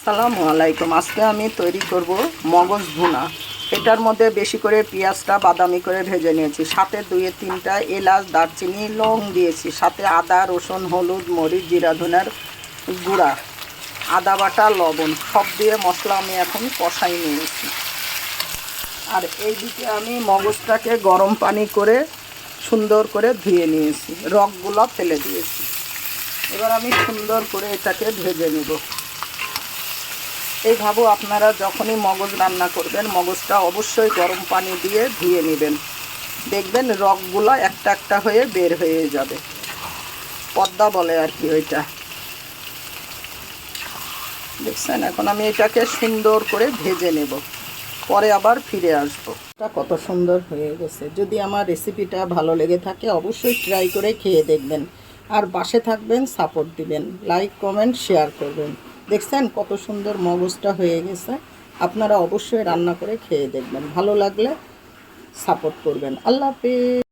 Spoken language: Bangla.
আসসালামু আলাইকুম। আজকে আমি তৈরি করব মগজ ভুনা। এটার মধ্যে বেশি করে পেঁয়াজটা বাদামি করে ভেজে নিয়েছি, সাথে 2-3টা এলাচ, দারচিনি, লং দিয়েছি, সাথে আদা, রসুন, হলুদ, মরিচ, জিরা, ধনের গুঁড়া, আদা বাটা, লবণ সব দিয়ে মশলা আমি এখন কষাই নিয়েছি। আর এইদিকে আমি মগজটাকে গরম পানি করে সুন্দর করে ধুয়ে নিয়েছি, রগগুলো ফেলে দিয়েছি। এবার আমি সুন্দর করে এটাকে ভেজে নেব। এইভাবে আপনারা যখনই মগজ রান্না করবেন, মগজটা অবশ্যই গরম পানি দিয়ে ধুয়ে নেবেন। দেখবেন রগগুলো একটা একটা হয়ে বের হয়ে যাবে, পদ্মা বলে আর কি ওইটা। দেখছেন, এখন আমি এটাকে সুন্দর করে ভেজে নেব, পরে আবার ফিরে আসবো। এটা কত সুন্দর হয়ে গেছে। যদি আমার রেসিপিটা ভালো লেগে থাকে অবশ্যই ট্রাই করে খেয়ে দেখবেন, আর পাশে থাকবেন, সাপোর্ট দিবেন, লাইক, কমেন্ট, শেয়ার করবেন। দেখছেন কত সুন্দর মগজটা হয়ে গেছে। আপনারা অবশ্যই রান্না করে খেয়ে দেখবেন, ভালো লাগলে সাপোর্ট করবেন। আল্লাহ হাফেজ।